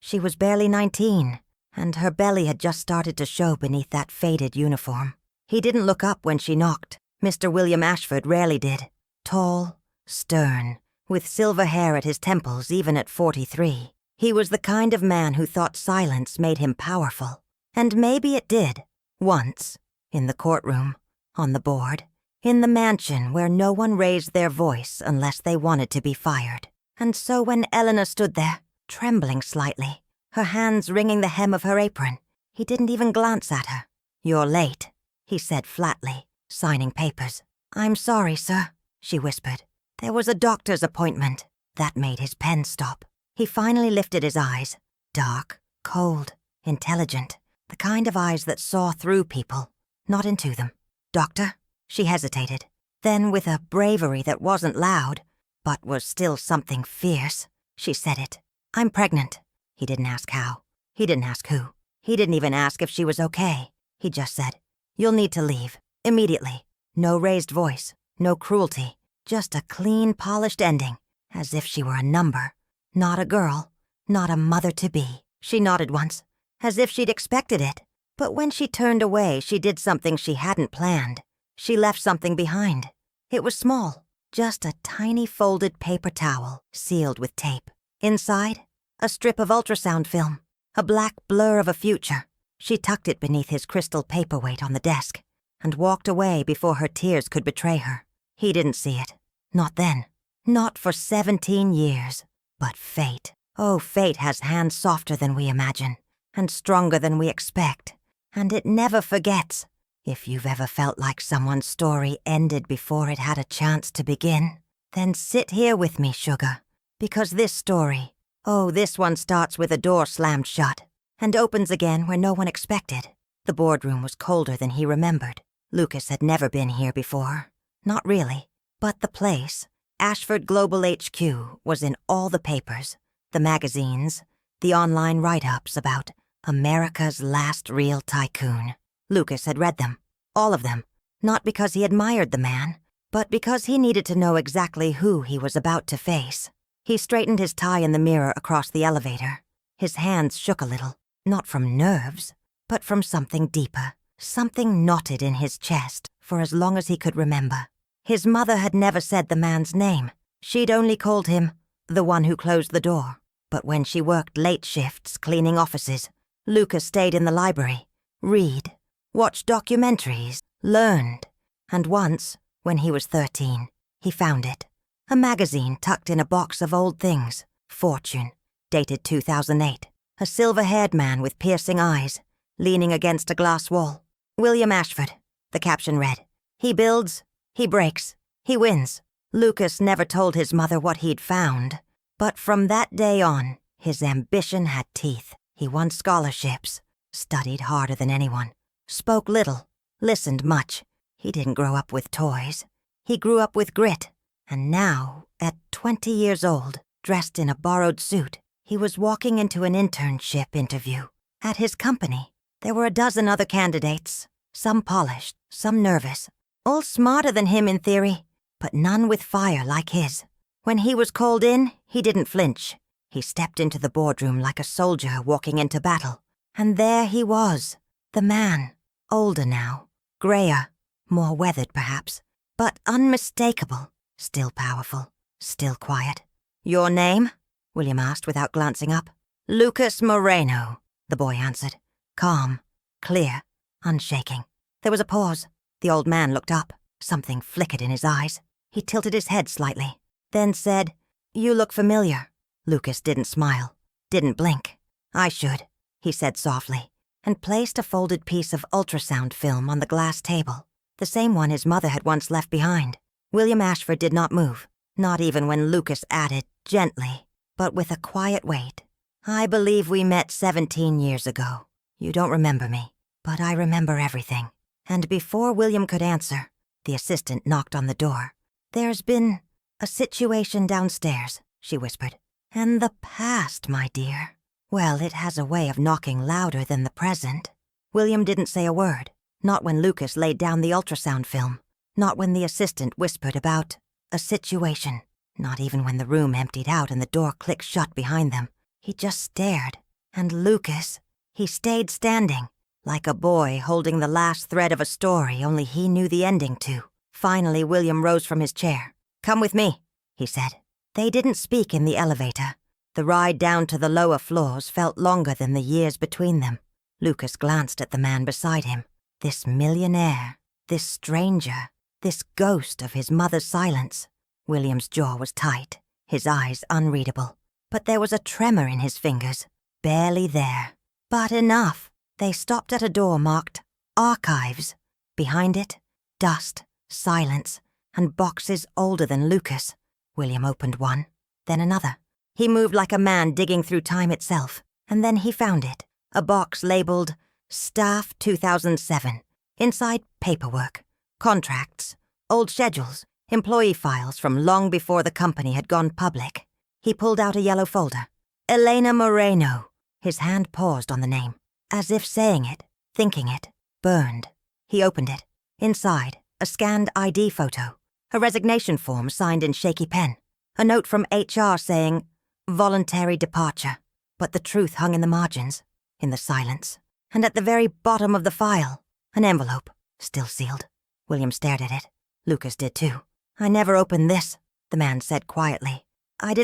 She was barely 19, and her belly had just started to show beneath that faded uniform. He didn't look up when she knocked. Mr. William Ashford rarely did. Tall, stern, with silver hair at his temples even at 43. He was the kind of man who thought silence made him powerful. And maybe it did. Once. In the courtroom. On the board. In the mansion where no one raised their voice unless they wanted to be fired. And so when Eleanor stood there, trembling slightly, her hands wringing the hem of her apron, he didn't even glance at her. "You're late," he said flatly, signing papers. "I'm sorry, sir," she whispered. "There was a doctor's appointment." That made his pen stop. He finally lifted his eyes. Dark, cold, intelligent. The kind of eyes that saw through people, not into them. "Doctor?" She hesitated. Then, with a bravery that wasn't loud, but was still something fierce, she said it. "I'm pregnant." He didn't ask how. He didn't ask who. He didn't even ask if she was okay. He just said, "You'll need to leave. Immediately." No raised voice. No cruelty. Just a clean, polished ending. As if she were a number. Not a girl. Not a mother-to-be. She nodded once, as if she'd expected it. But when she turned away, she did something she hadn't planned. She left something behind. It was small. Just a tiny folded paper towel, sealed with tape. Inside, a strip of ultrasound film. A black blur of a future. She tucked it beneath his crystal paperweight on the desk, and walked away before her tears could betray her. He didn't see it. Not then. Not for 17 years. But fate. Oh, fate has hands softer than we imagine, and stronger than we expect. And it never forgets. If you've ever felt like someone's story ended before it had a chance to begin, then sit here with me, sugar. Because this story, this one starts with a door slammed shut, and opens again where no one expected. The boardroom was colder than he remembered. Lucas had never been here before. Not really. But the place, Ashford Global HQ, was in all the papers, the magazines, the online write-ups about America's last real tycoon. Lucas had read them. All of them. Not because he admired the man, but because he needed to know exactly who he was about to face. He straightened his tie in the mirror across the elevator. His hands shook a little, not from nerves, but from something deeper. Something knotted in his chest for as long as he could remember. His mother had never said the man's name. She'd only called him the one who closed the door. But when she worked late shifts cleaning offices, Lucas stayed in the library, read, watched documentaries, learned. And once, when he was 13, he found it. A magazine tucked in a box of old things. Fortune, dated 2008. A silver-haired man with piercing eyes, leaning against a glass wall. William Ashford, the caption read. He builds, he breaks, he wins. Lucas never told his mother what he'd found. But from that day on, his ambition had teeth. He won scholarships, studied harder than anyone, spoke little, listened much. He didn't grow up with toys. He grew up with grit. And now, at 20 years old, dressed in a borrowed suit, he was walking into an internship interview. At his company, there were a dozen other candidates, some polished, some nervous, all smarter than him in theory, but none with fire like his. When he was called in, he didn't flinch. He stepped into the boardroom like a soldier walking into battle. And there he was, the man, older now, grayer, more weathered perhaps, but unmistakable, still powerful, still quiet. "Your name?" William asked without glancing up. "Lucas Moreno," the boy answered, calm, clear, unshaking. There was a pause. The old man looked up. Something flickered in his eyes. He tilted his head slightly, then said, "You look familiar." Lucas didn't smile, didn't blink. "I should," he said softly, and placed a folded piece of ultrasound film on the glass table, the same one his mother had once left behind. William Ashford did not move, not even when Lucas added, gently, but with a quiet weight, "I believe we met 17 years ago. You don't remember me, but I remember everything." And before William could answer, the assistant knocked on the door. "There's been a situation downstairs," she whispered. "And the past, my dear. Well, it has a way of knocking louder than the present." William didn't say a word, not when Lucas laid down the ultrasound film, not when the assistant whispered about a situation, not even when the room emptied out and the door clicked shut behind them. He just stared, And Lucas, he stayed standing, like a boy holding the last thread of a story only he knew the ending to. Finally, William rose from his chair. "Come with me," he said. They didn't speak in the elevator. The ride down to the lower floors felt longer than the years between them. Lucas glanced at the man beside him. This millionaire, this stranger, this ghost of his mother's silence. William's jaw was tight, his eyes unreadable. But there was a tremor in his fingers, barely there. But enough. They stopped at a door marked Archives. Behind it, dust, silence, and boxes older than Lucas. William opened one, then another. He moved like a man digging through time itself, and then he found it, a box labeled Staff 2007. Inside, paperwork, contracts, old schedules, employee files from long before the company had gone public. He pulled out a yellow folder. Elena Moreno. His hand paused on the name, as if saying it, thinking it, burned. He opened it. Inside, a scanned ID photo, a resignation form signed in shaky pen, a note from HR saying, "Voluntary departure." But the truth hung in the margins, in the silence. And at the very bottom of the file, an envelope, still sealed. William stared at it. Lucas did too. "I never opened this," the man said quietly. I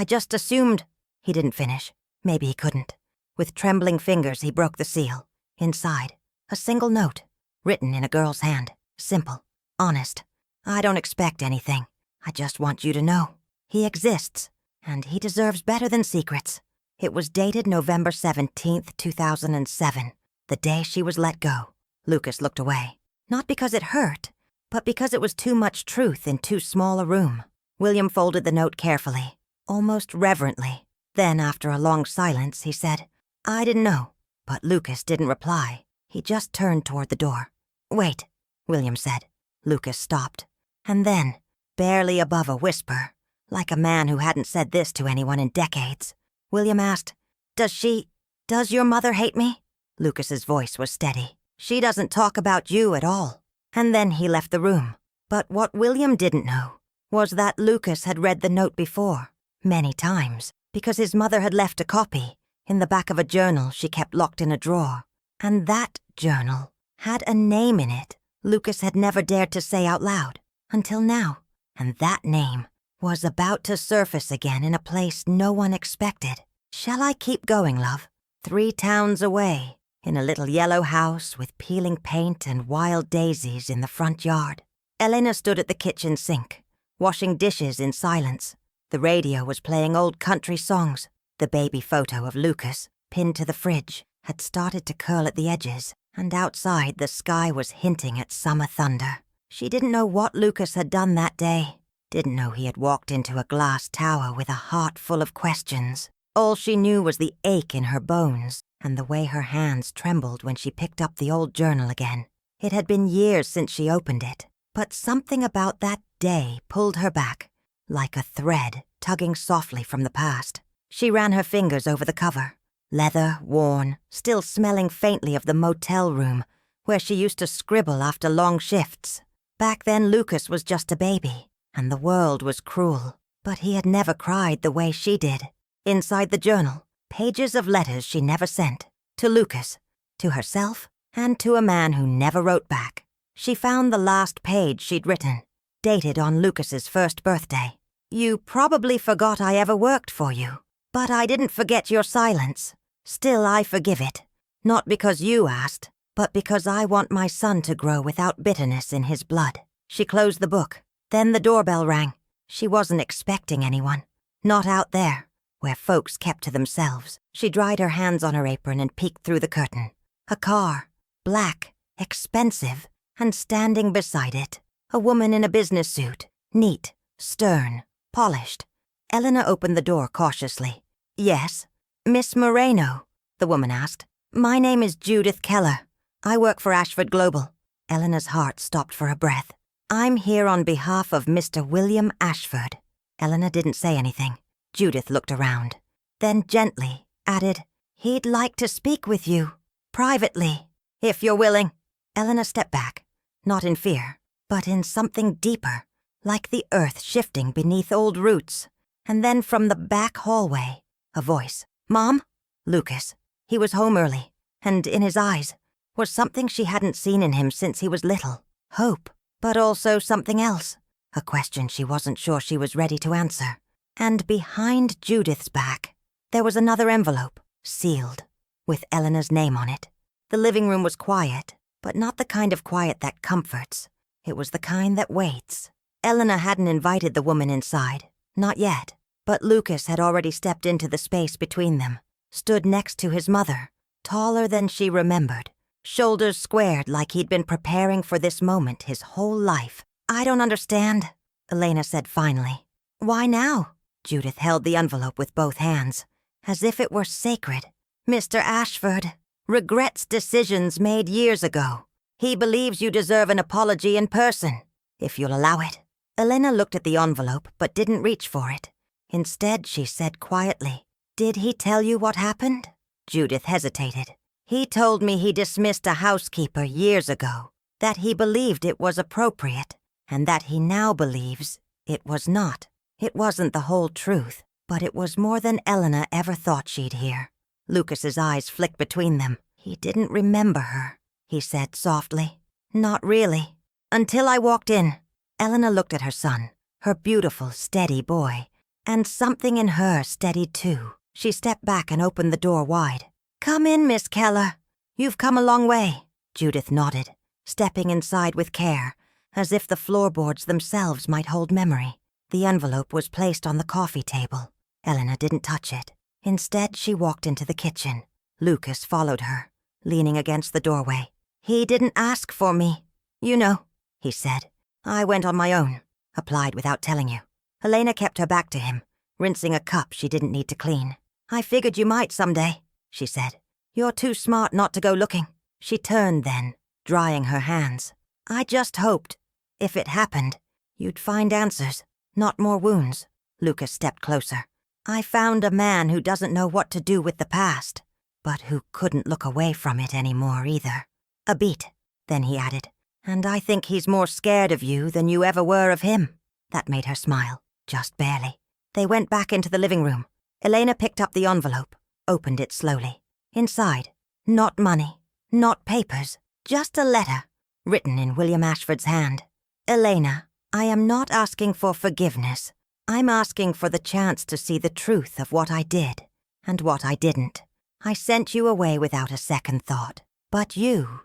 just assumed." He didn't finish. Maybe he couldn't. With trembling fingers, he broke the seal. Inside, a single note, written in a girl's hand. Simple, honest. "I don't expect anything. I just want you to know. He exists, and he deserves better than secrets." It was dated November 17th, 2007, the day she was let go. Lucas looked away. Not because it hurt, but because it was too much truth in too small a room. William folded the note carefully, almost reverently. Then, after a long silence, he said, "I didn't know." But Lucas didn't reply. He just turned toward the door. "Wait," William said. Lucas stopped. And then, barely above a whisper, like a man who hadn't said this to anyone in decades, William asked, Does your mother hate me?" Lucas's voice was steady. "She doesn't talk about you at all." And then he left the room. But what William didn't know was that Lucas had read the note before, many times, because his mother had left a copy in the back of a journal she kept locked in a drawer. And that journal had a name in it Lucas had never dared to say out loud, until now. And that name was about to surface again in a place no one expected. "Shall I keep going, love?" 3 towns away, in a little yellow house with peeling paint and wild daisies in the front yard. Elena stood at the kitchen sink, washing dishes in silence. The radio was playing old country songs. The baby photo of Lucas, pinned to the fridge, had started to curl at the edges, and outside the sky was hinting at summer thunder. She didn't know what Lucas had done that day. Didn't know he had walked into a glass tower with a heart full of questions. All she knew was the ache in her bones and the way her hands trembled when she picked up the old journal again. It had been years since she opened it, but something about that day pulled her back, like a thread tugging softly from the past. She ran her fingers over the cover. Leather, worn, still smelling faintly of the motel room where she used to scribble after long shifts. Back then Lucas was just a baby, and the world was cruel, but he had never cried the way she did. Inside the journal, pages of letters she never sent, to Lucas, to herself, and to a man who never wrote back. She found the last page she'd written, dated on Lucas's first birthday. "You probably forgot I ever worked for you, but I didn't forget your silence. Still, I forgive it. Not because you asked, but because I want my son to grow without bitterness in his blood." She closed the book. Then the doorbell rang. She wasn't expecting anyone. Not out there, where folks kept to themselves. She dried her hands on her apron and peeked through the curtain. A car, black, expensive, and standing beside it, a woman in a business suit, neat, stern, polished. Elena opened the door cautiously. "Yes, Miss Moreno?" the woman asked. "My name is Judith Keller. I work for Ashford Global." Elena's heart stopped for a breath. "I'm here on behalf of Mr. William Ashford." Elena didn't say anything. Judith looked around, then gently added, "He'd like to speak with you, privately, if you're willing." Elena stepped back, not in fear, but in something deeper, like the earth shifting beneath old roots. And then from the back hallway, a voice. "Mom?" Lucas. He was home early, and in his eyes was something she hadn't seen in him since he was little. Hope, but also something else. A question she wasn't sure she was ready to answer. And behind Judith's back, there was another envelope, sealed, with Eleanor's name on it. The living room was quiet, but not the kind of quiet that comforts. It was the kind that waits. Eleanor hadn't invited the woman inside, not yet, but Lucas had already stepped into the space between them, stood next to his mother, taller than she remembered, shoulders squared like he'd been preparing for this moment his whole life. "I don't understand," Elena said finally. "Why now?" Judith held the envelope with both hands, as if it were sacred. "Mr. Ashford regrets decisions made years ago. He believes you deserve an apology in person, if you'll allow it." Elena looked at the envelope but didn't reach for it. Instead, she said quietly, "Did he tell you what happened?" Judith hesitated. "He told me he dismissed a housekeeper years ago, that he believed it was appropriate, and that he now believes it was not. It wasn't the whole truth, but it was more than Eleanor ever thought she'd hear." Lucas's eyes flicked between them. "He didn't remember her," he said softly. "Not really. Until I walked in." Eleanor looked at her son, her beautiful, steady boy, and something in her steadied too. She stepped back and opened the door wide. "Come in, Miss Keller. You've come a long way." Judith nodded, stepping inside with care, as if the floorboards themselves might hold memory. The envelope was placed on the coffee table. Eleanor didn't touch it. Instead, she walked into the kitchen. Lucas followed her, leaning against the doorway. "He didn't ask for me, you know," he said. "I went on my own, applied without telling you." Elena kept her back to him, rinsing a cup she didn't need to clean. "I figured you might someday," she said. "You're too smart not to go looking." She turned then, drying her hands. "I just hoped, if it happened, you'd find answers, not more wounds." Lucas stepped closer. "I found a man who doesn't know what to do with the past, but who couldn't look away from it anymore either." "A beat," then he added. "And I think he's more scared of you than you ever were of him." That made her smile, just barely. They went back into the living room. Elena picked up the envelope, opened it slowly. Inside, not money, not papers, just a letter, written in William Ashford's hand. "Elena, I am not asking for forgiveness. I'm asking for the chance to see the truth of what I did and what I didn't. I sent you away without a second thought. But you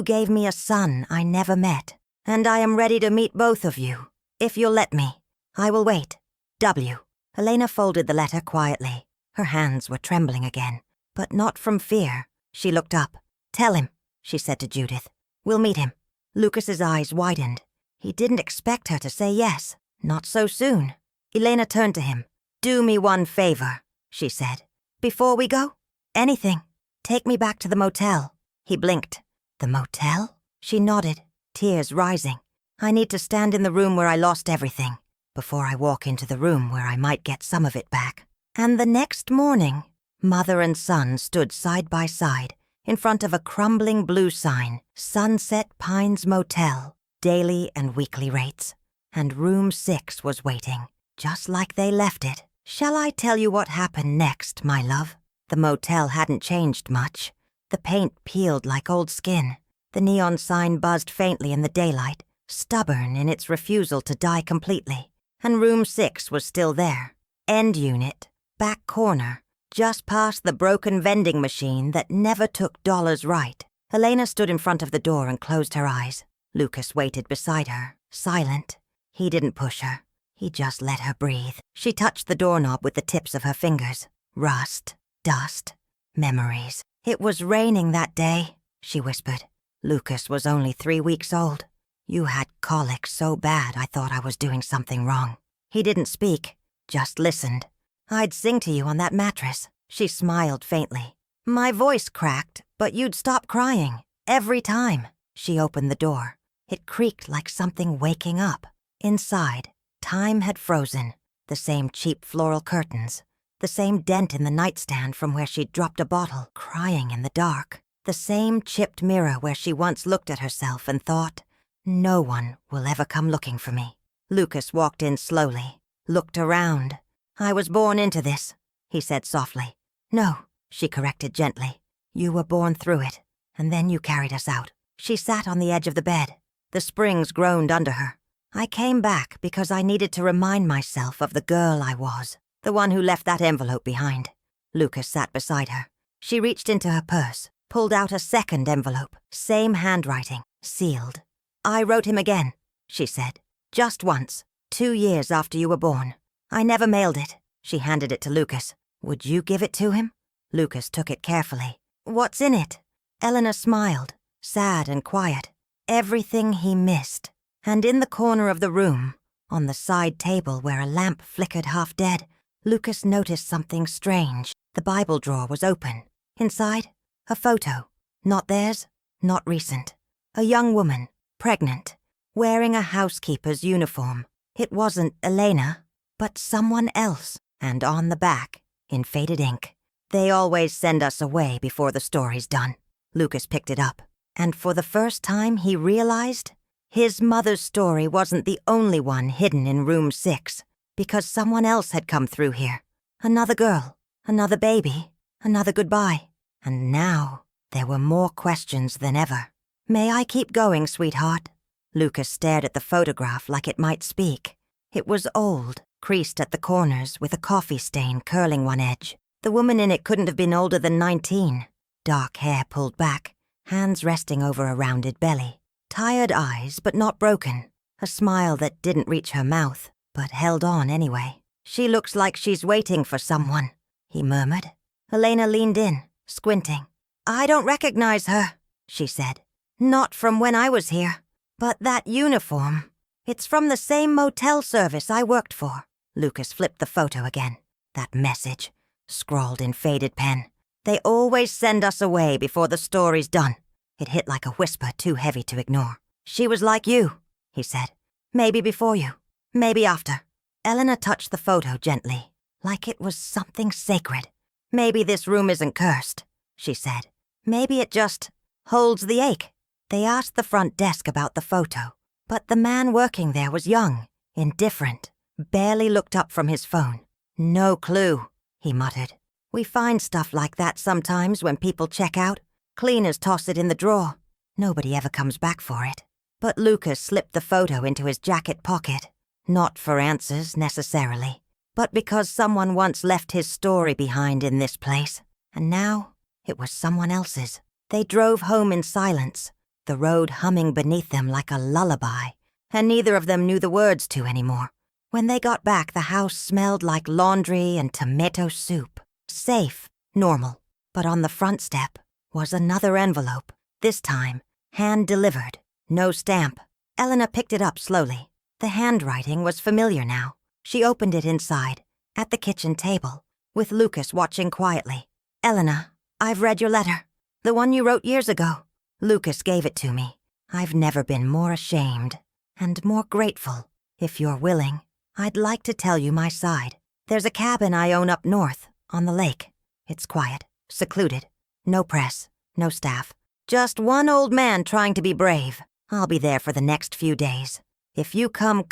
gave me a son I never met, and I am ready to meet both of you, if you'll let me. I will wait. W." Elena folded the letter quietly. Her hands were trembling again, but not from fear. She looked up. "Tell him," she said to Judith. "We'll meet him." Lucas's eyes widened. He didn't expect her to say yes. Not so soon. Elena turned to him. "Do me one favor," she said. "Before we go? Anything. Take me back to the motel." He blinked. "The motel?" She nodded, tears rising. "I need to stand in the room where I lost everything, before I walk into the room where I might get some of it back." And the next morning, mother and son stood side by side in front of a crumbling blue sign, Sunset Pines Motel, daily and weekly rates. And room 6 was waiting, just like they left it. Shall I tell you what happened next, my love? The motel hadn't changed much. The paint peeled like old skin. The neon sign buzzed faintly in the daylight, stubborn in its refusal to die completely. And room 6 was still there. End unit, back corner, just past the broken vending machine that never took dollars right. Elena stood in front of the door and closed her eyes. Lucas waited beside her, silent. He didn't push her. He just let her breathe. She touched the doorknob with the tips of her fingers. Rust, dust, memories. "It was raining that day," she whispered. "Lucas was only 3 weeks old. You had colic so bad I thought I was doing something wrong." He didn't speak, just listened. "I'd sing to you on that mattress." She smiled faintly. "My voice cracked, but you'd stop crying, every time." She opened the door. It creaked like something waking up. Inside, time had frozen. The same cheap floral curtains. The same dent in the nightstand from where she'd dropped a bottle, crying in the dark. The same chipped mirror where she once looked at herself and thought, "No one will ever come looking for me." Lucas walked in slowly, looked around. "I was born into this," he said softly. "No, she corrected gently. You were born through it, and then you carried us out. She sat on the edge of the bed. The springs groaned under her. I came back because I needed to remind myself of the girl I was, the one who left that envelope behind. Lucas sat beside her. She reached into her purse, pulled out a second envelope, same handwriting, sealed. I wrote him again, she said. Just once, 2 years after you were born. I never mailed it. She handed it to Lucas. Would you give it to him? Lucas took it carefully. What's in it? Eleanor smiled, sad and quiet. Everything he missed. And in the corner of the room, on the side table where a lamp flickered half dead, Lucas noticed something strange. The Bible drawer was open. Inside, a photo. Not theirs, not recent. A young woman, pregnant, wearing a housekeeper's uniform. It wasn't Elena, but someone else. And on the back, in faded ink, they always send us away before the story's done. Lucas picked it up, and for the first time he realized his mother's story wasn't the only one hidden in room 6, because someone else had come through here. Another girl, another baby, another goodbye. And now there were more questions than ever. May I keep going, sweetheart? Lucas stared at the photograph like it might speak. It was old, creased at the corners with a coffee stain curling one edge. The woman in it couldn't have been older than 19. Dark hair pulled back, hands resting over a rounded belly. Tired eyes, but not broken. A smile that didn't reach her mouth, but held on anyway. She looks like she's waiting for someone, he murmured. Elena leaned in, squinting. I don't recognize her, she said. Not from when I was here. But that uniform, it's from the same motel service I worked for. Lucas flipped the photo again. That message, scrawled in faded pen. They always send us away before the story's done. It hit like a whisper too heavy to ignore. She was like you, he said. Maybe before you, maybe after. Eleanor touched the photo gently, like it was something sacred. Maybe this room isn't cursed, she said. Maybe it just holds the ache. They asked the front desk about the photo, but the man working there was young, indifferent, barely looked up from his phone. No clue, he muttered. We find stuff like that sometimes when people check out. Cleaners toss it in the drawer. Nobody ever comes back for it. But Lucas slipped the photo into his jacket pocket. Not for answers, necessarily, but because someone once left his story behind in this place, and now it was someone else's. They drove home in silence, the road humming beneath them like a lullaby, and neither of them knew the words to anymore. When they got back, the house smelled like laundry and tomato soup. Safe, normal, but on the front step was another envelope, this time hand-delivered, no stamp. Eleanor picked it up slowly. The handwriting was familiar now. She opened it inside, at the kitchen table, with Lucas watching quietly. Eleanor, I've read your letter, the one you wrote years ago. Lucas gave it to me. I've never been more ashamed, and more grateful. If you're willing, I'd like to tell you my side. There's a cabin I own up north, on the lake. It's quiet, secluded. No press, no staff. Just one old man trying to be brave. I'll be there for the next few days. If you come,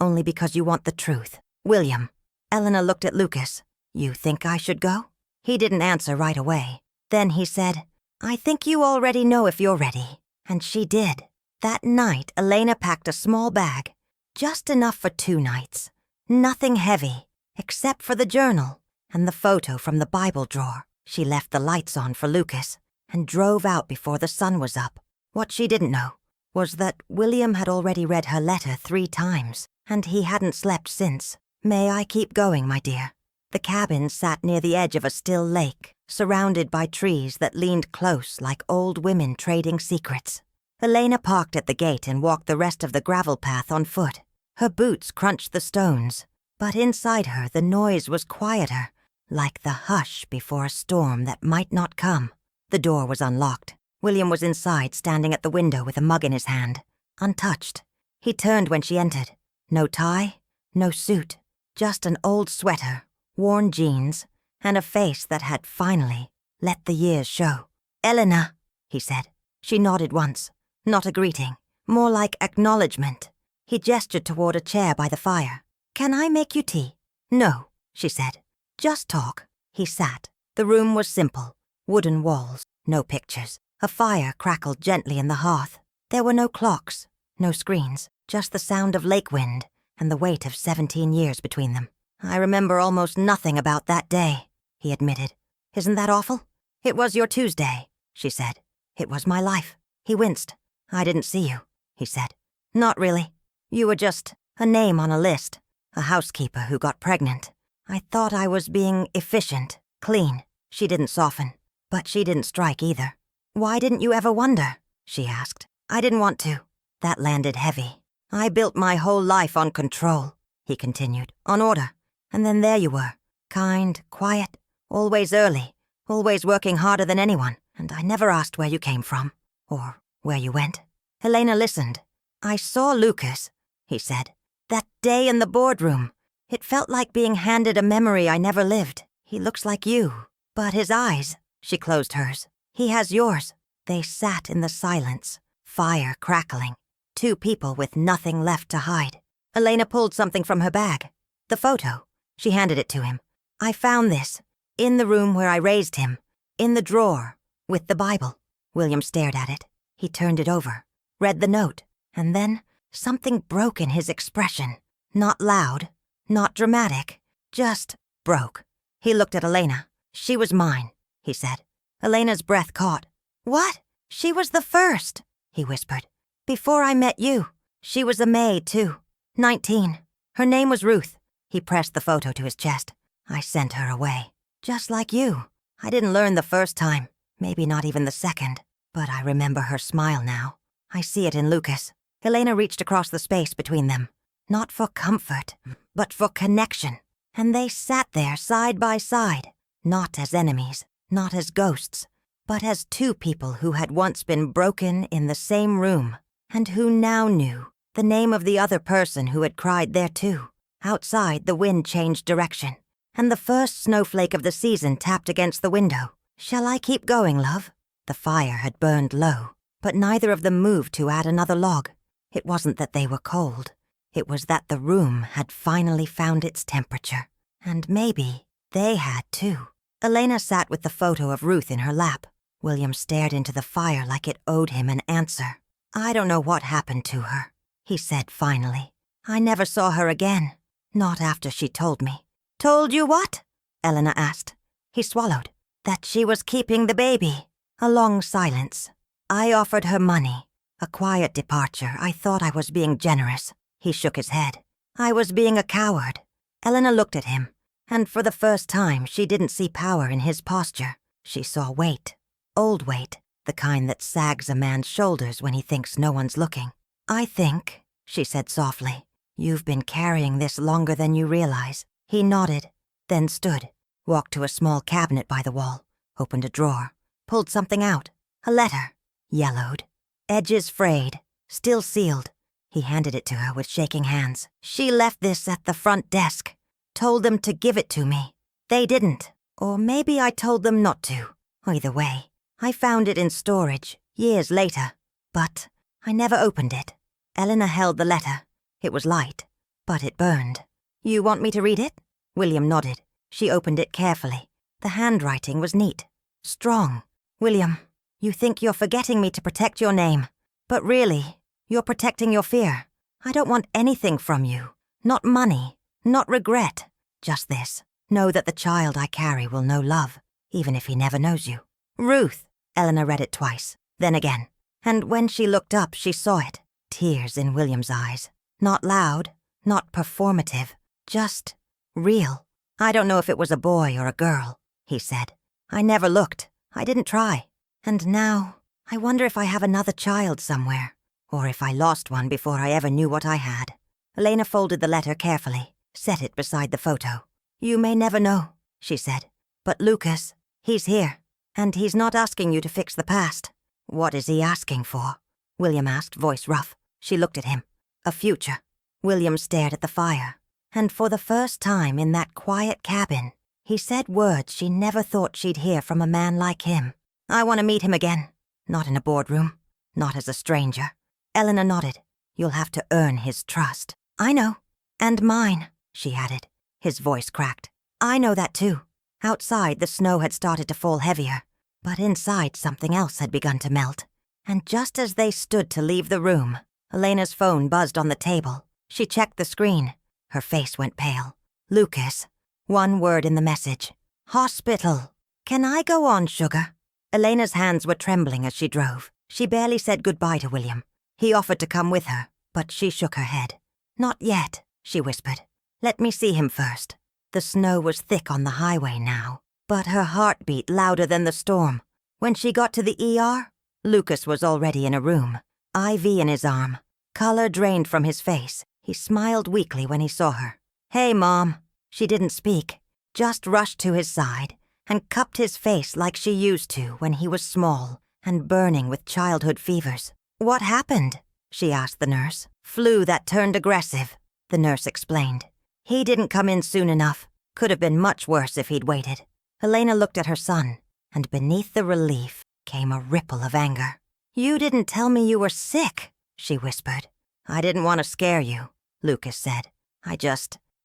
only because you want the truth. William. Eleanor looked at Lucas. You think I should go? He didn't answer right away. Then he said, I think you already know if you're ready. And she did. That night, Elena packed a small bag. Just enough for 2 nights. Nothing heavy, except for the journal and the photo from the Bible drawer. She left the lights on for Lucas and drove out before the sun was up. What she didn't know was that William had already read her letter 3 times, and he hadn't slept since. May I keep going, my dear? The cabin sat near the edge of a still lake, surrounded by trees that leaned close like old women trading secrets. Elena parked at the gate and walked the rest of the gravel path on foot. Her boots crunched the stones, but inside her the noise was quieter, like the hush before a storm that might not come. The door was unlocked. William was inside, standing at the window with a mug in his hand, untouched. He turned when she entered. No tie, no suit, just an old sweater, worn jeans, and a face that had finally let the years show. Elena, he said. She nodded once, not a greeting, more like acknowledgement. He gestured toward a chair by the fire. Can I make you tea? No, she said. Just talk. He sat, The room was simple. Wooden walls, no pictures. A fire crackled gently in the hearth. There were no clocks, no screens, just the sound of lake wind and the weight of 17 years between them. I remember almost nothing about that day, he admitted. Isn't that awful? It was your Tuesday, she said. It was my life. He winced. I didn't see you, he said. Not really. You were just a name on a list, a housekeeper who got pregnant. I thought I was being efficient, clean. She didn't soften, but she didn't strike either. Why didn't you ever wonder? She asked. I didn't want to. That landed heavy. I built my whole life on control, he continued, on order. And then there you were, kind, quiet, always early, always working harder than anyone, and I never asked where you came from, or where you went. Helena listened. I saw Lucas, he said. That day in the boardroom. It felt like being handed a memory I never lived. He looks like you, but his eyes, she closed hers. He has yours. They sat in the silence, fire crackling. Two people with nothing left to hide. Elena pulled something from her bag. The photo. She handed it to him. I found this, in the room where I raised him, in the drawer, with the Bible. William stared at it. He turned it over, read the note, and then something broke in his expression. Not loud, not dramatic, just broke. He looked at Elena. She was mine, he said. Elena's breath caught. What? She was the first, he whispered. Before I met you. She was a maid, too. 19. Her name was Ruth. He pressed the photo to his chest. I sent her away. Just like you. I didn't learn the first time, maybe not even the second, but I remember her smile now. I see it in Lucas. Elena reached across the space between them. Not for comfort, but for connection. And they sat there side by side, not as enemies, not as ghosts, but as two people who had once been broken in the same room, and who now knew the name of the other person who had cried there too. Outside, the wind changed direction, and the first snowflake of the season tapped against the window. Shall I keep going, love? The fire had burned low, but neither of them moved to add another log. It wasn't that they were cold. It was that the room had finally found its temperature. And maybe they had too. Elena sat with the photo of Ruth in her lap. William stared into the fire like it owed him an answer. I don't know what happened to her, he said finally. I never saw her again. Not after she told me. Told you what? Elena asked. He swallowed. That she was keeping the baby. A long silence. I offered her money. A quiet departure. I thought I was being generous. He shook his head. I was being a coward. Elena looked at him, and for the first time she didn't see power in his posture. She saw weight. Old weight. The kind that sags a man's shoulders when he thinks no one's looking. I think, she said softly, you've been carrying this longer than you realize. He nodded, then stood, walked to a small cabinet by the wall, opened a drawer, pulled something out. A letter. Yellowed. Edges frayed. Still sealed. He handed it to her with shaking hands. She left this at the front desk. Told them to give it to me. They didn't. Or maybe I told them not to. Either way, I found it in storage, years later. But I never opened it. Elena held the letter. It was light, but it burned. You want me to read it? William nodded. She opened it carefully. The handwriting was neat. Strong. William, you think you're forgetting me to protect your name. But really, you're protecting your fear. I don't want anything from you. Not money. Not regret. Just this. Know that the child I carry will know love, even if he never knows you. Ruth. Elena read it twice, then again. And when she looked up, she saw it. Tears in William's eyes. Not loud, not performative, just real. I don't know if it was a boy or a girl, he said. I never looked. I didn't try. And now, I wonder if I have another child somewhere, or if I lost one before I ever knew what I had. Elena folded the letter carefully, set it beside the photo. You may never know, she said. But Lucas, he's here, and he's not asking you to fix the past. What is he asking for? William asked, voice rough. She looked at him. A future. William stared at the fire, and for the first time in that quiet cabin, he said words she never thought she'd hear from a man like him. I want to meet him again. Not in a boardroom. Not as a stranger. Elena nodded. You'll have to earn his trust. I know. And mine, she added. His voice cracked. I know that too. Outside, the snow had started to fall heavier, but inside something else had begun to melt. And just as they stood to leave the room, Elena's phone buzzed on the table. She checked the screen. Her face went pale. Lucas. One word in the message. Hospital. Can I go on, sugar? Elena's hands were trembling as she drove. She barely said goodbye to William. He offered to come with her, but she shook her head. Not yet, she whispered. Let me see him first. The snow was thick on the highway now, but her heart beat louder than the storm. When she got to the ER, Lucas was already in a room, IV in his arm. Color drained from his face. He smiled weakly when he saw her. Hey, Mom. She didn't speak, just rushed to his side and cupped his face like she used to when he was small and burning with childhood fevers. What happened? She asked the nurse. Flu that turned aggressive, the nurse explained. He didn't come in soon enough. Could have been much worse if he'd waited. Elena looked at her son, and beneath the relief came a ripple of anger. You didn't tell me you were sick, she whispered. I didn't want to scare you, Lucas said.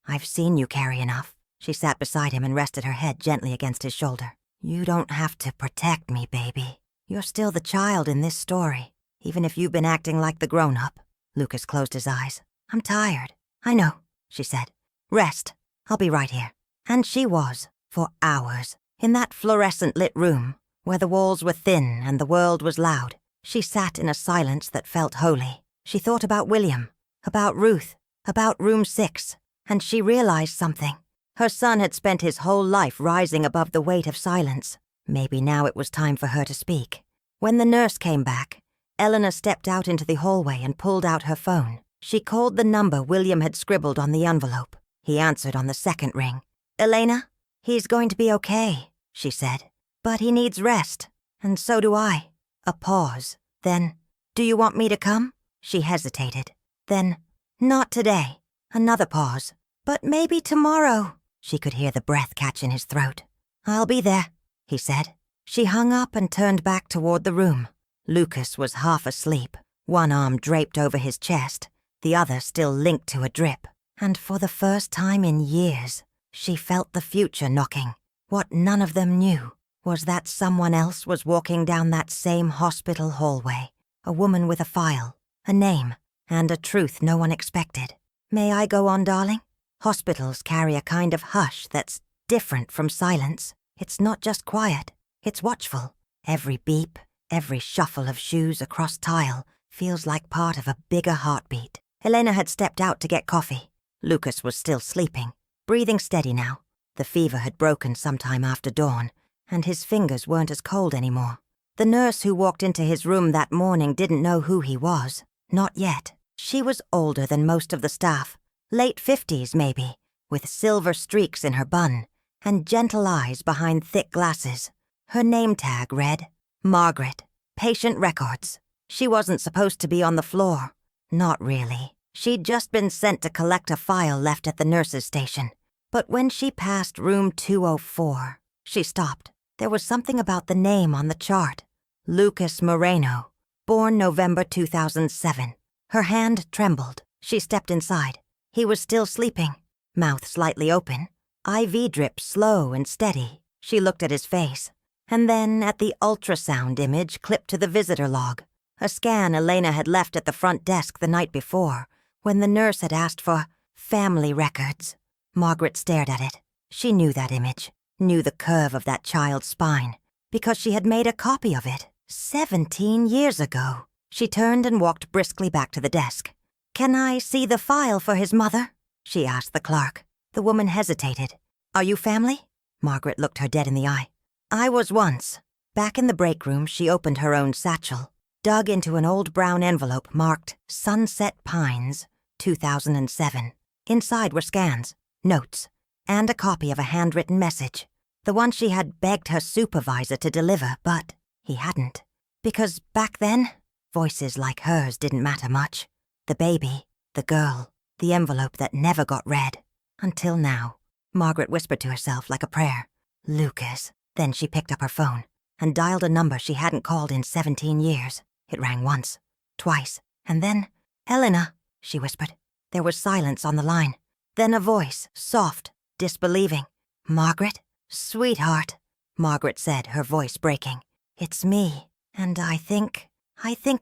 I've seen you carry enough. She sat beside him and rested her head gently against his shoulder. You don't have to protect me, baby. You're still the child in this story, even if you've been acting like the grown-up. Lucas closed his eyes. I'm tired. I know, she said. Rest. I'll be right here. And she was, for hours, in that fluorescent-lit room, where the walls were thin and the world was loud. She sat in a silence that felt holy. She thought about William, about Ruth, about room 6, and she realized something. Her son had spent his whole life rising above the weight of silence. Maybe now it was time for her to speak. When the nurse came back, Eleanor stepped out into the hallway and pulled out her phone. She called the number William had scribbled on the envelope. He answered on the second ring. Elena, he's going to be okay, she said. But he needs rest, and so do I. A pause. Then, do you want me to come? She hesitated. Then, not today. Another pause. But maybe tomorrow. She could hear the breath catch in his throat. I'll be there, he said. She hung up and turned back toward the room. Lucas was half asleep, one arm draped over his chest, the other still linked to a drip. And for the first time in years, she felt the future knocking. What none of them knew was that someone else was walking down that same hospital hallway, a woman with a file, a name, and a truth no one expected. May I go on, darling? Hospitals carry a kind of hush that's different from silence. It's not just quiet, it's watchful. Every beep, every shuffle of shoes across tile feels like part of a bigger heartbeat. Elena had stepped out to get coffee. Lucas was still sleeping, breathing steady now. The fever had broken sometime after dawn, and his fingers weren't as cold anymore. The nurse who walked into his room that morning didn't know who he was. Not yet. She was older than most of the staff, late 50s maybe, with silver streaks in her bun and gentle eyes behind thick glasses. Her name tag read, Margaret, patient records. She wasn't supposed to be on the floor. Not really. She'd just been sent to collect a file left at the nurse's station. But when she passed room 204, she stopped. There was something about the name on the chart. Lucas Moreno, born November 2007. Her hand trembled. She stepped inside. He was still sleeping, mouth slightly open, IV drip slow and steady. She looked at his face, and then at the ultrasound image clipped to the visitor log, a scan Elena had left at the front desk the night before, when the nurse had asked for family records. Margaret stared at it. She knew that image, knew the curve of that child's spine, because she had made a copy of it 17 years ago. She turned and walked briskly back to the desk. Can I see the file for his mother? She asked the clerk. The woman hesitated. Are you family? Margaret looked her dead in the eye. I was once. Back in the break room, she opened her own satchel, dug into an old brown envelope marked Sunset Pines, 2007. Inside were scans, notes, and a copy of a handwritten message. The one she had begged her supervisor to deliver, but he hadn't. Because back then, voices like hers didn't matter much. The baby, the girl, the envelope that never got read. Until now. Margaret whispered to herself like a prayer. Lucas. Then she picked up her phone and dialed a number she hadn't called in 17 years. It rang once, twice, and then, Elena, she whispered. There was silence on the line. Then a voice, soft, disbelieving. Margaret? "Sweetheart," Margaret said, her voice breaking. "It's me, and I think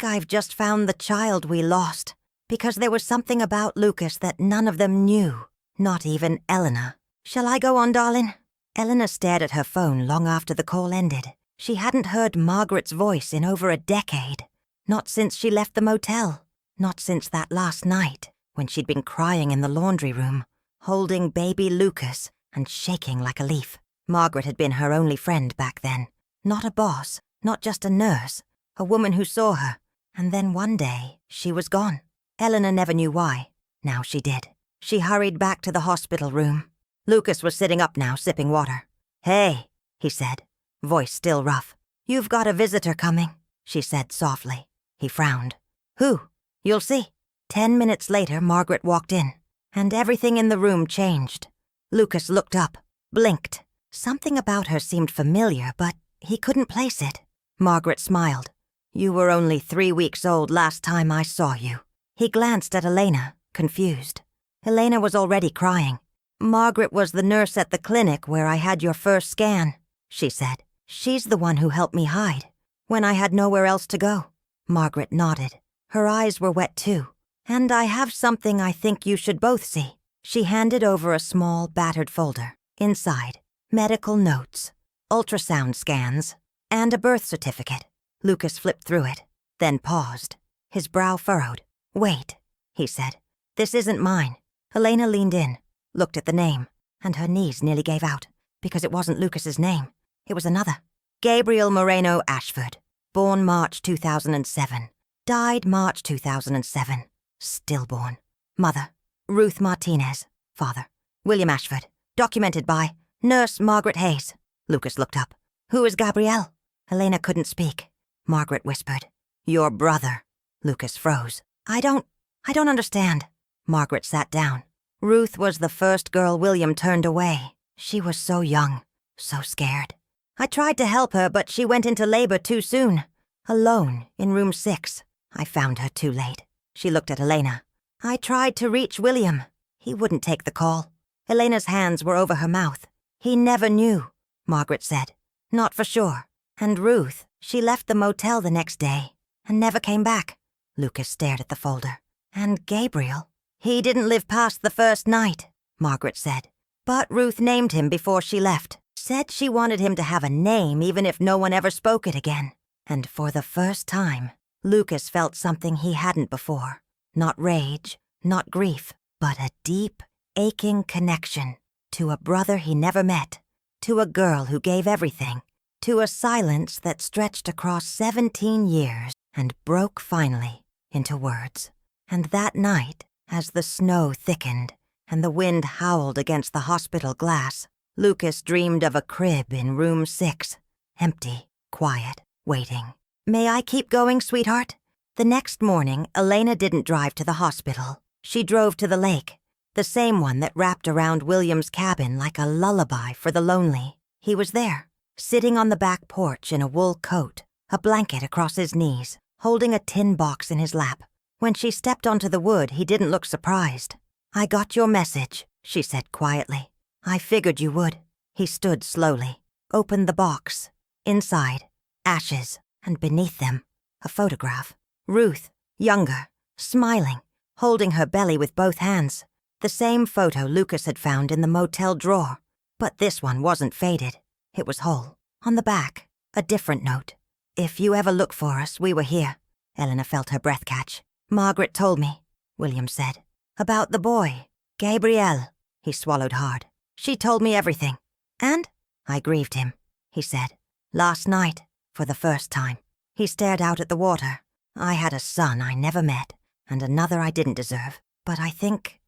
I've just found the child we lost, because there was something about Lucas that none of them knew, not even Eleanor. Shall I go on, darling?" Eleanor stared at her phone long after the call ended. She hadn't heard Margaret's voice in over a decade. Not since she left the motel. Not since that last night, when she'd been crying in the laundry room, holding baby Lucas and shaking like a leaf. Margaret had been her only friend back then. Not a boss, not just a nurse, a woman who saw her. And then one day, she was gone. Eleanor never knew why. Now she did. She hurried back to the hospital room. Lucas was sitting up now, sipping water. "Hey," he said, voice still rough. "You've got a visitor coming," she said softly. He frowned. "Who?" "You'll see." 10 minutes later, Margaret walked in, and everything in the room changed. Lucas looked up, blinked. Something about her seemed familiar, but he couldn't place it. Margaret smiled. "You were only 3 weeks old last time I saw you." He glanced at Elena, confused. Elena was already crying. "Margaret was the nurse at the clinic where I had your first scan," she said. "She's the one who helped me hide, when I had nowhere else to go." Margaret nodded. Her eyes were wet too. "And I have something I think you should both see." She handed over a small, battered folder. Inside, medical notes, ultrasound scans, and a birth certificate. Lucas flipped through it, then paused, his brow furrowed. "Wait," he said. "This isn't mine." Elena leaned in, looked at the name, and her knees nearly gave out, because it wasn't Lucas's name. It was another. Gabriel Moreno Ashford, born March 2007, died March 2007, stillborn. Mother, Ruth Martinez. Father, William Ashford. Documented by Nurse Margaret Hayes. Lucas looked up. "Who is Gabrielle?" Elena couldn't speak. Margaret whispered, "Your brother." Lucas froze. I don't understand." Margaret sat down. "Ruth was the first girl William turned away. She was so young, so scared. I tried to help her, but she went into labor too soon. Alone, in room 6. I found her too late." She looked at Elena. "I tried to reach William. He wouldn't take the call." Elena's hands were over her mouth. "He never knew," Margaret said. "Not for sure. And Ruth, she left the motel the next day and never came back." Lucas stared at the folder. "And Gabriel? He didn't live past the first night," Margaret said. "But Ruth named him before she left. Said she wanted him to have a name even if no one ever spoke it again." And for the first time, Lucas felt something he hadn't before. Not rage, not grief, but a deep, aching connection to a brother he never met, to a girl who gave everything, to a silence that stretched across 17 years and broke finally into words. And that night, as the snow thickened and the wind howled against the hospital glass, Lucas dreamed of a crib in room 6, empty, quiet, waiting. "May I keep going, sweetheart?" The next morning, Elena didn't drive to the hospital. She drove to the lake, the same one that wrapped around William's cabin like a lullaby for the lonely. He was there, sitting on the back porch in a wool coat, a blanket across his knees, holding a tin box in his lap. When she stepped onto the wood, he didn't look surprised. "I got your message," she said quietly. "I figured you would." He stood slowly, opened the box. Inside, ashes, and beneath them, a photograph. Ruth, younger, smiling, holding her belly with both hands. The same photo Lucas had found in the motel drawer. But this one wasn't faded. It was whole. On the back, a different note. "If you ever look for us, we were here." Eleanor felt her breath catch. "Margaret told me," William said. "About the boy, Gabriel." He swallowed hard. "She told me everything. And I grieved him," he said. "Last night, for the first time." He stared out at the water. "I had a son I never met, and another I didn't deserve. But I think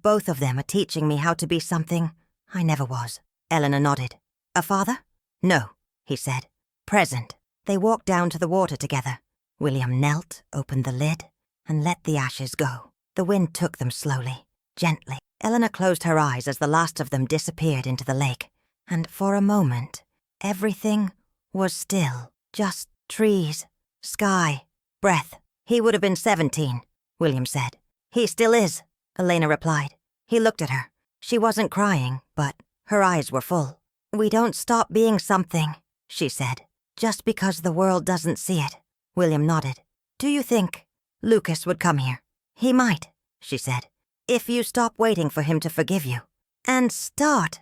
both of them are teaching me how to be something I never was." Eleanor nodded. "A father?" "No," he said. "Present." They walked down to the water together. William knelt, opened the lid, and let the ashes go. The wind took them slowly, gently. Eleanor closed her eyes as the last of them disappeared into the lake, and for a moment, everything was still. Just trees, sky, breath. "He would have been 17, William said. "He still is," Elena replied. He looked at her. She wasn't crying, but her eyes were full. We don't stop being something, she said, just because the world doesn't see it. William nodded. Do you think Lucas would come here? He might, she said, if you stop waiting for him to forgive you. And start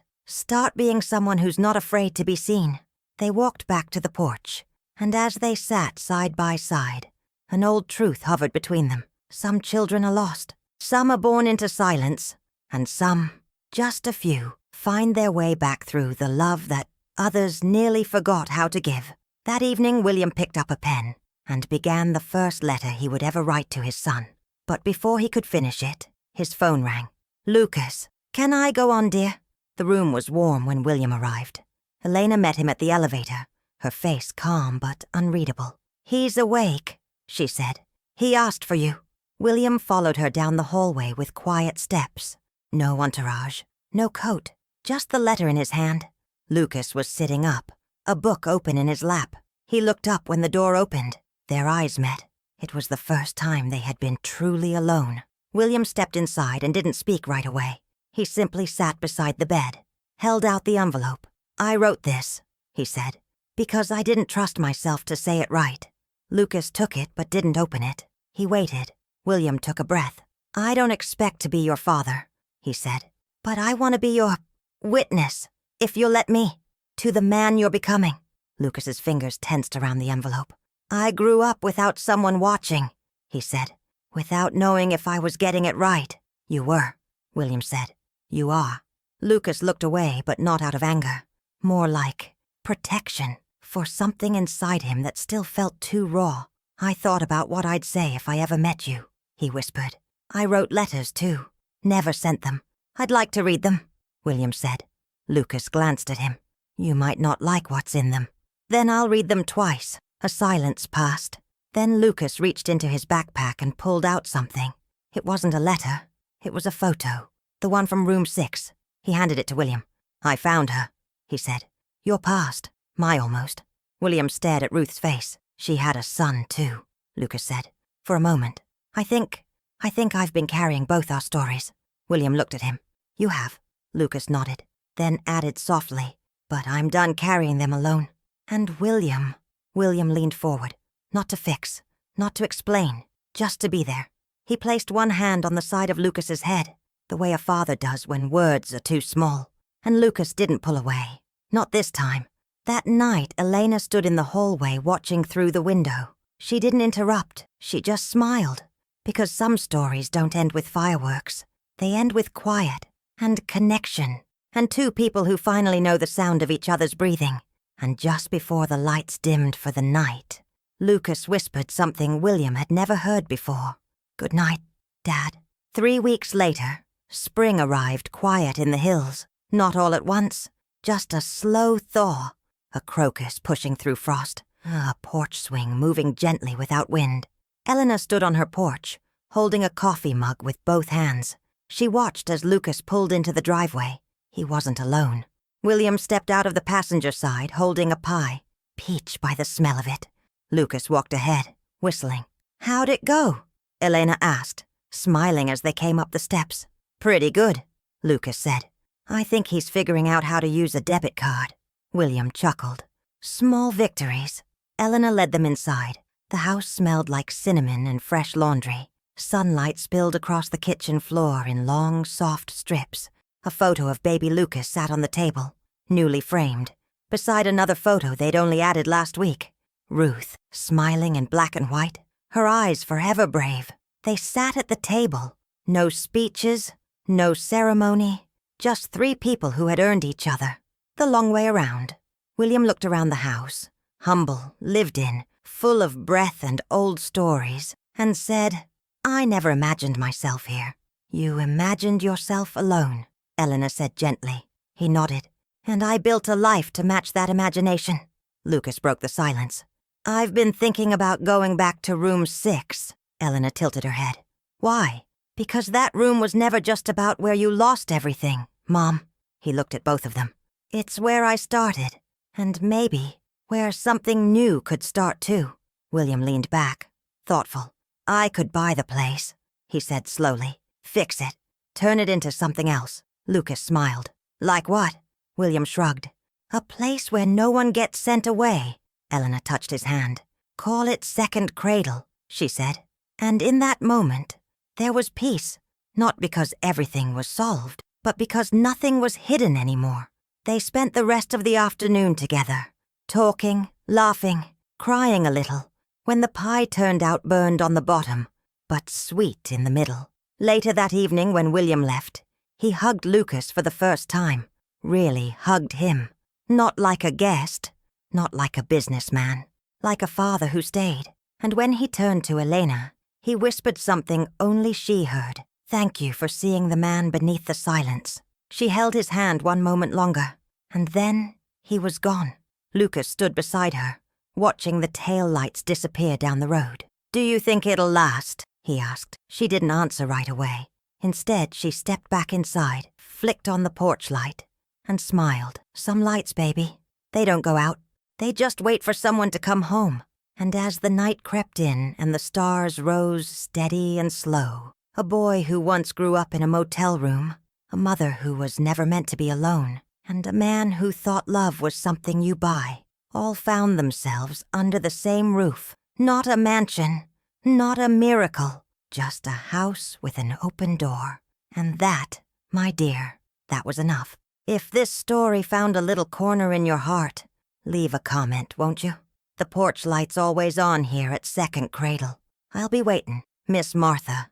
being someone who's not afraid to be seen. They walked back to the porch, and as they sat side by side, an old truth hovered between them. Some children are lost. Some are born into silence, and some, just a few, find their way back through the love that others nearly forgot how to give. That evening, William picked up a pen and began the first letter he would ever write to his son. But before he could finish it, his phone rang. Lucas, can I go on, dear? The room was warm when William arrived. Elena met him at the elevator, her face calm but unreadable. He's awake, she said. He asked for you. William followed her down the hallway with quiet steps. No entourage, no coat, just the letter in his hand. Lucas was sitting up, a book open in his lap. He looked up when the door opened. Their eyes met. It was the first time they had been truly alone. William stepped inside and didn't speak right away. He simply sat beside the bed, held out the envelope. I wrote this, he said, because I didn't trust myself to say it right. Lucas took it but didn't open it. He waited. William took a breath. I don't expect to be your father, he said, but I want to be your witness, if you'll let me, to the man you're becoming. Lucas's fingers tensed around the envelope. I grew up without someone watching, he said, without knowing if I was getting it right. You were, William said. You are. Lucas looked away, but not out of anger. More like protection for something inside him that still felt too raw. I thought about what I'd say if I ever met you, he whispered. I wrote letters, too. Never sent them. I'd like to read them, William said. Lucas glanced at him. You might not like what's in them. Then I'll read them twice. A silence passed. Then Lucas reached into his backpack and pulled out something. It wasn't a letter. It was a photo. The one from room 6. He handed it to William. I found her, he said. Your past. My almost. William stared at Ruth's face. She had a son, too, Lucas said. For a moment. I think I've been carrying both our stories. William looked at him. You have. Lucas nodded, then added softly, but I'm done carrying them alone. And William leaned forward, not to fix, not to explain, just to be there. He placed one hand on the side of Lucas's head, the way a father does when words are too small. And Lucas didn't pull away. Not this time. That night, Elena stood in the hallway watching through the window. She didn't interrupt. She just smiled. Because some stories don't end with fireworks. They end with quiet and connection and two people who finally know the sound of each other's breathing. And just before the lights dimmed for the night, Lucas whispered something William had never heard before. Good night, Dad. 3 weeks later, spring arrived quiet in the hills. Not all at once, just a slow thaw. A crocus pushing through frost, a porch swing moving gently without wind. Elena stood on her porch, holding a coffee mug with both hands. She watched as Lucas pulled into the driveway. He wasn't alone. William stepped out of the passenger side, holding a pie. Peach by the smell of it. Lucas walked ahead, whistling. How'd it go? Elena asked, smiling as they came up the steps. Pretty good, Lucas said. I think he's figuring out how to use a debit card. William chuckled. Small victories. Elena led them inside. The house smelled like cinnamon and fresh laundry. Sunlight spilled across the kitchen floor in long, soft strips. A photo of baby Lucas sat on the table, newly framed, beside another photo they'd only added last week. Ruth, smiling in black and white, her eyes forever brave. They sat at the table. No speeches, no ceremony, just 3 people who had earned each other. The long way around. William looked around the house, humble, lived in, full of breath and old stories, and said, I never imagined myself here. You imagined yourself alone, Elena said gently. He nodded. And I built a life to match that imagination. Lucas broke the silence. I've been thinking about going back to room 6. Elena tilted her head. Why? Because that room was never just about where you lost everything, Mom. He looked at both of them. It's where I started, and maybe where something new could start too. William leaned back, thoughtful. I could buy the place, he said slowly. Fix it. Turn it into something else. Lucas smiled. Like what? William shrugged. A place where no one gets sent away. Elena touched his hand. Call it Second Cradle, she said. And in that moment, there was peace. Not because everything was solved, but because nothing was hidden anymore. They spent the rest of the afternoon together, talking, laughing, crying a little, when the pie turned out burned on the bottom, but sweet in the middle. Later that evening, when William left, he hugged Lucas for the first time. Really hugged him. Not like a guest, not like a businessman, like a father who stayed. And when he turned to Elena, he whispered something only she heard. Thank you for seeing the man beneath the silence. She held his hand one moment longer, and then he was gone. Lucas stood beside her, watching the tail lights disappear down the road. Do you think it'll last? He asked. She didn't answer right away. Instead, she stepped back inside, flicked on the porch light, and smiled. Some lights, baby. They don't go out. They just wait for someone to come home. And as the night crept in and the stars rose steady and slow, a boy who once grew up in a motel room, a mother who was never meant to be alone, and a man who thought love was something you buy, all found themselves under the same roof. Not a mansion, not a miracle, just a house with an open door. And that, my dear, that was enough. If this story found a little corner in your heart, leave a comment, won't you? The porch light's always on here at Second Cradle. I'll be waiting. Miss Martha.